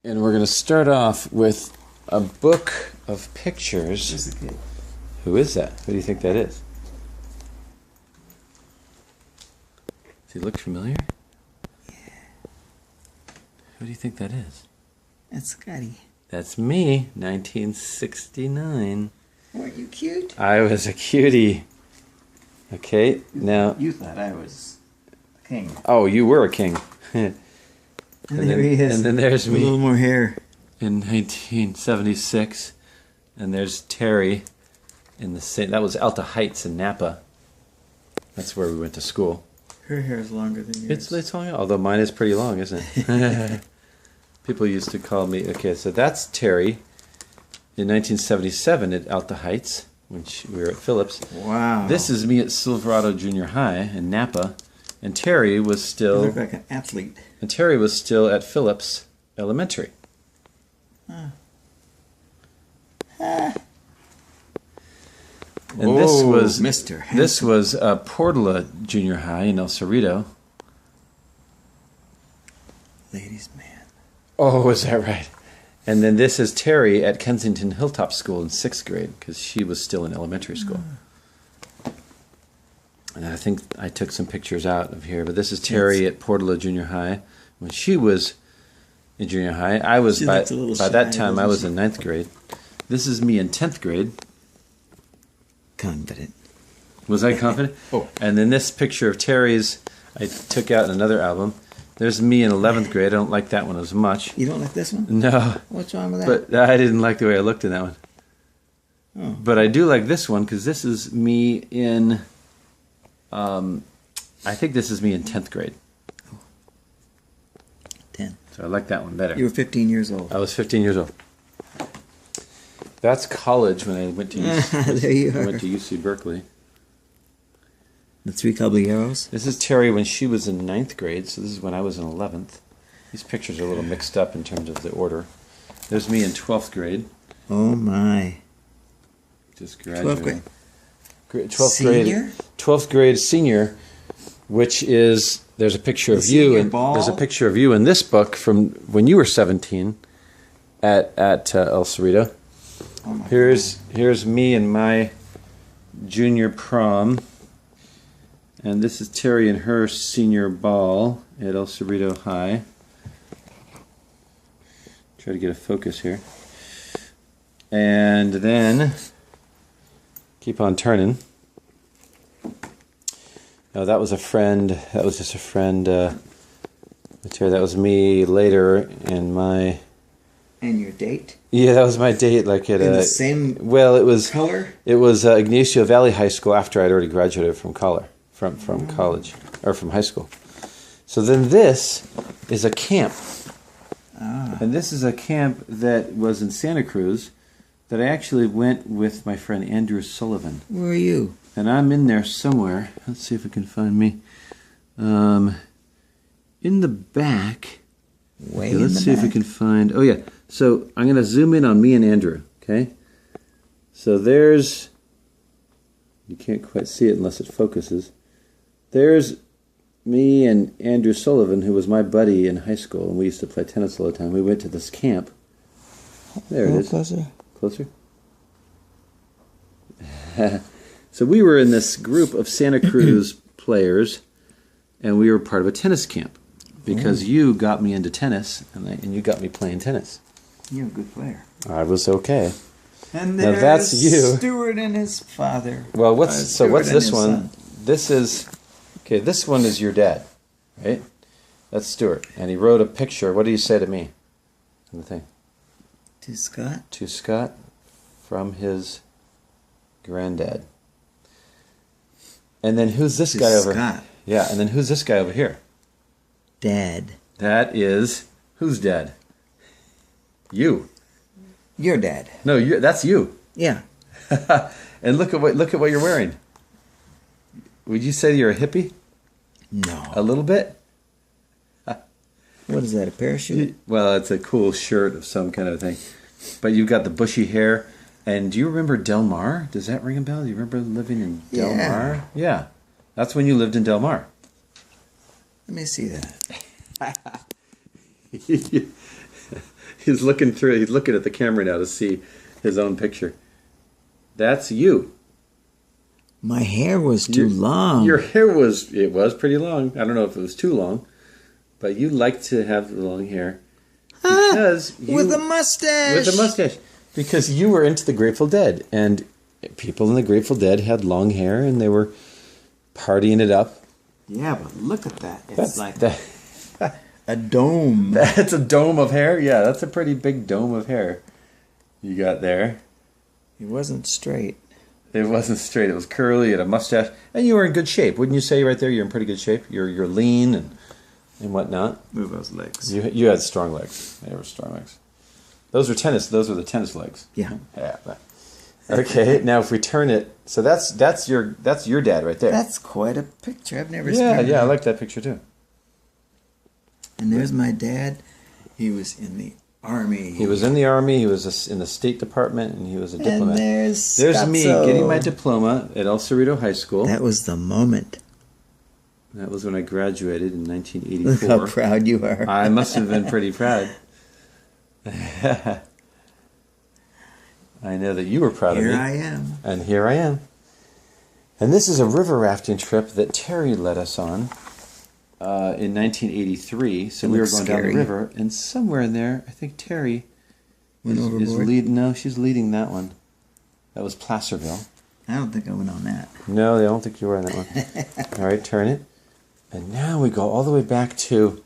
And we're going to start off with a book of pictures. Just a kid. Who is that? Who do you think that is? Does he look familiar? Yeah. Who do you think that is? That's Scotty. That's me, 1969. Weren't you cute? I was a cutie. Okay, now... You thought I was a king. Oh, you were a king. And there he is. And then there's me. A little more hair. In 1976. And there's Terry in the same... That was Alta Heights in Napa. That's where we went to school. Her hair is longer than yours. It's long, although mine is pretty long, isn't it? People used to call me... Okay, so that's Terry in 1977 at Alta Heights, when we were at Phillips. Wow. This is me at Silverado Junior High in Napa, and Terry was still... You look like an athlete. And Terry was still at Phillips Elementary. Huh. And this was Mr. Hanson. This was Portola Junior High in El Cerrito. Ladies' man. Oh, is that right? And then this is Terry at Kensington Hilltop School in 6th grade, because she was still in elementary school. And I think I took some pictures out of here, but this is Terry at Portola Junior High when she was in junior high. I was She by looked a little that shy, time I was doesn't in 9th grade. This is me in 10th grade. Confident. Was I confident? Oh. And then this picture of Terry's I took out in another album. There's me in 11th grade. I don't like that one as much. You don't like this one? No. What's wrong with that? But I didn't like the way I looked in that one. Oh. But I do like this one because this is me in, I think this is me in 10th grade. 10. So I like that one better. You were 15 years old. I was 15 years old. That's college when I went to UC, There you are. went to UC Berkeley. The Three Caballeros. This is Terry when she was in 9th grade, so this is when I was in 11th. These pictures are a little mixed up in terms of the order. There's me in 12th grade. Oh my. Just graduating. 12th 12th grade grade. senior, which is, there's a picture The of you, senior and ball? there's a picture of you in this book from when you were 17 at El Cerrito. Oh my Here's me and my junior prom, and this is Terry and her senior ball at El Cerrito High. Try to get a focus here. And then, keep on turning. No, that was a friend. That was just a friend. Terry, that was me later in my... And your date? Yeah, that was my date. Like at In the same well, it was color? It was Ignacio Valley High School after I'd already graduated from college, from college or from high school. So then this is a camp. Ah. And this is a camp that was in Santa Cruz that I actually went with my friend Andrew Sullivan. Where are you? And I'm in there somewhere. Let's see if I can find me. In the back. Way Okay, in let's the see if we back. can find... Oh, yeah. So I'm going to zoom in on me and Andrew, okay? So there's... You can't quite see it unless it focuses. There's me and Andrew Sullivan, who was my buddy in high school, and we used to play tennis all the time. We went to this camp. There it is. Closer. Closer? So we were in this group of Santa Cruz players, and we were part of a tennis camp. Because you got me into tennis, and you got me playing tennis. You're a good player. I was okay. And Now there's that's you. Stuart and his father. Well, what's Stuart and this his one? son. This is okay. This one is your dad, right? That's Stuart, and he wrote a picture. What do you say to me? In the thing To Scott? to Scott from his granddad. And then who's this To guy over? Scott. Yeah, and then who's this guy over here? Dad. That is whose dad? You. Your dad. No, that's you. Yeah. And look at what you're wearing. Would you say you're a hippie? No. A little bit? What is that, a parachute? Well, it's a cool shirt of some kind of thing. But you've got the bushy hair. And do you remember Del Mar? Does that ring a bell? Do you remember living in Del Mar? Yeah. That's when you lived in Del Mar. Let me see that. He's looking through. He's looking at the camera now to see his own picture. That's you. My hair was too long. Your hair was pretty long. I don't know if it was too long, but you like to have long hair because with a mustache. With a mustache, because you were into the Grateful Dead, and people in the Grateful Dead had long hair, and they were partying it up. Yeah, but look at that. It's That's like that. a dome. That's a dome of hair? Yeah, that's a pretty big dome of hair you got there. It wasn't straight. It wasn't straight. It was curly. You had a mustache. And you were in good shape. Wouldn't you say right there you're in pretty good shape? You're lean and whatnot. Move those legs. You had strong legs. They were strong legs. Those were the tennis legs. Yeah. Yeah. Okay, now if we turn it, so that's your dad right there. That's quite a picture. I've never seen Yeah, that. I like that picture too. And there's my dad. He was in the army. He was in the army. He was in the State Department, and he was a diplomat. And there's me Scotzo. getting my diploma at El Cerrito High School. That was the moment. That was when I graduated in Look 1984. how proud you are. I must have been pretty proud. I know that you were proud of me. Here I am. And here I am. And this is a river rafting trip that Terry led us on in 1983. So we were going down the river, and somewhere in there, I think Terry Went is overboard? leading. No, she's leading that one. That was Placerville. I don't think I went on that. No, I don't think you were on that one. All right, turn it. And now we go all the way back to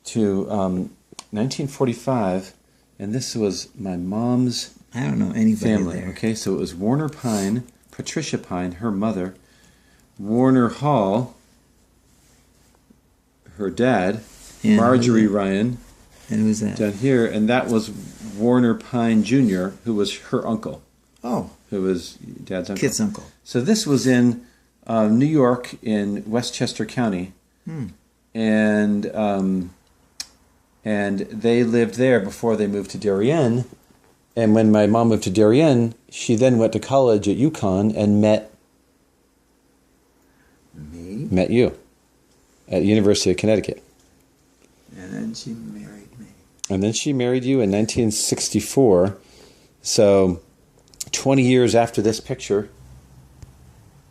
1945, and this was my mom's I don't know anybody family. there. Okay, so it was Warner Pine, Patricia Pine, her mother, Warner Hall, her dad, Yeah, Marjorie Ryan, And who's that? down here, and that was Warner Pine Jr., who was her uncle, Oh, who was Dad's uncle. kid's uncle. So this was in New York, in Westchester County, and they lived there before they moved to Darien. And when my mom moved to Darien, she then went to college at UConn and met Me? you at the University of Connecticut. And then she married me. And then she married you in 1964. So 20 years after this picture,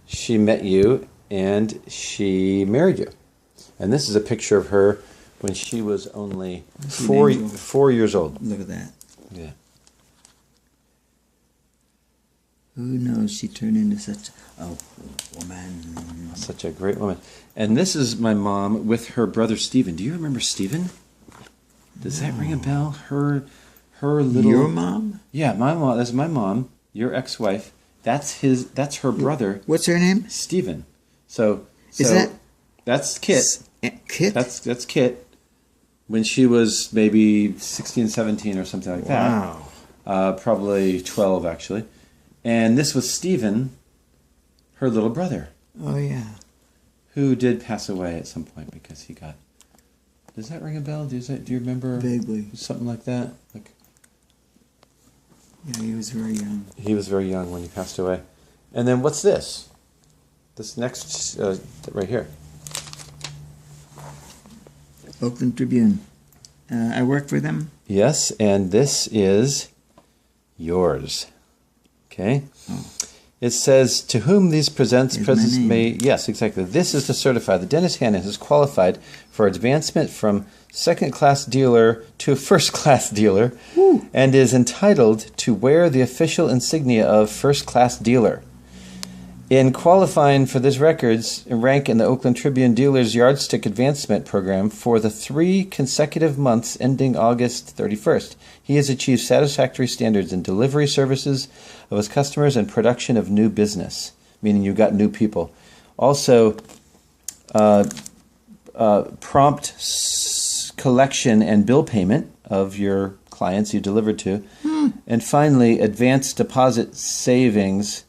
she met you and she married you. And this is a picture of her when she was only She 4 years old. Look at that. Yeah. Who knows? She turned into such a woman. Such a great woman. And this is my mom with her brother Stephen. Do you remember Stephen? Does that ring a bell? Her little... Your mom? Yeah, my mom. That's my mom, your ex-wife. That's her brother, What's her name? Stephen. So Is that that's Kit. Kit? That's Kit. When she was maybe 16, 17 or something like that. Wow. Probably 12 actually. And this was Stephen, her little brother, Oh, yeah. who did pass away at some point because he got... Does that ring a bell? Do you remember Vaguely. something like that? Like Yeah, he was very young. he was very young when he passed away. And then what's this? This next right here. Oakland Tribune. I work for them. Yes, and this is yours. Okay. Oh. It says, to whom these presents Here's my presents name. may... Yes, exactly. This is to certify that Dennis Hannon is qualified for advancement from second-class dealer to first-class dealer and is entitled to wear the official insignia of first-class dealer. In qualifying for this records rank in the Oakland Tribune Dealers Yardstick Advancement Program for the 3 consecutive months ending August 31st, he has achieved satisfactory standards in delivery services of his customers and production of new business, meaning you got new people. Also, prompt collection and bill payment of your clients you delivered to. And finally, advanced deposit savings.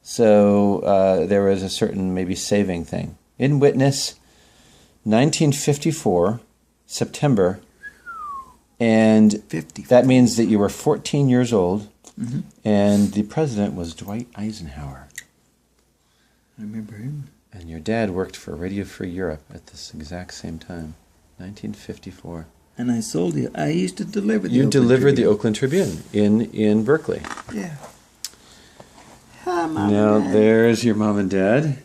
So there was a certain maybe saving thing. In witness, 1954, September, and 50. that means that you were 14 years old, Mm-hmm. and the president was Dwight Eisenhower. I remember him. And your dad worked for Radio Free Europe at this exact same time, 1954. And I sold it. I used to deliver the You Oakland delivered the Tribune. Oakland Tribune in Berkeley. Yeah. Hi, Mom Now and Dad. there's your mom and dad.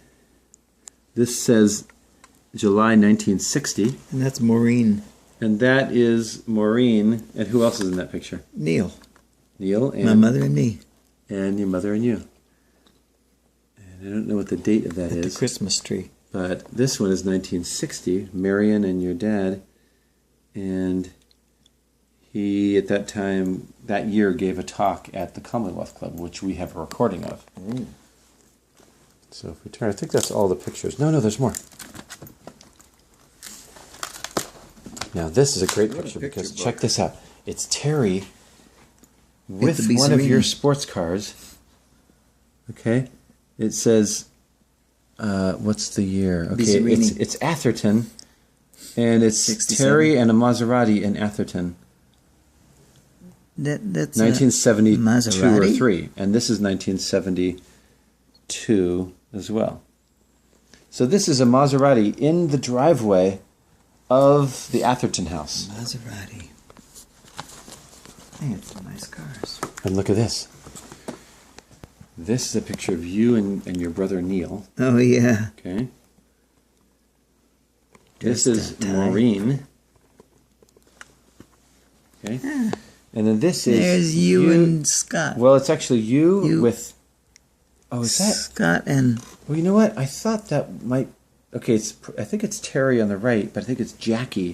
This says July 1960. And that's Maureen. And that is Maureen. And who else is in that picture? Neil. Neil and My mother and me. And your mother and you. And I don't know what the date of that At is. the Christmas tree. But this one is 1960. Marion and your dad. And he, at that time, that year, gave a talk at the Commonwealth Club, which we have a recording of. Mm. So if we turn, I think that's all the pictures. No, there's more. Now this is a great What a picture picture because book. check this out. It's Terry with the one of your Sereni. sports cars. Okay, it says, what's the year? Okay, Sereni. it's Atherton, and it's 67. Terry and a Maserati in Atherton. That's 1972 or Maserati? 3, and this is 1972 as well. So this is a Maserati in the driveway of the Atherton house. Maserati. Hey, it's some nice cars. And look at this. This is a picture of you and your brother Neil. Oh, yeah. Okay. This Just is that time. Maureen. Okay. And then this is There's you and Scott. Well, it's actually you You. with. Oh, is that? Scott and... Well, you know what? I thought that might. Okay, I think it's Terry on the right, but I think it's Jackie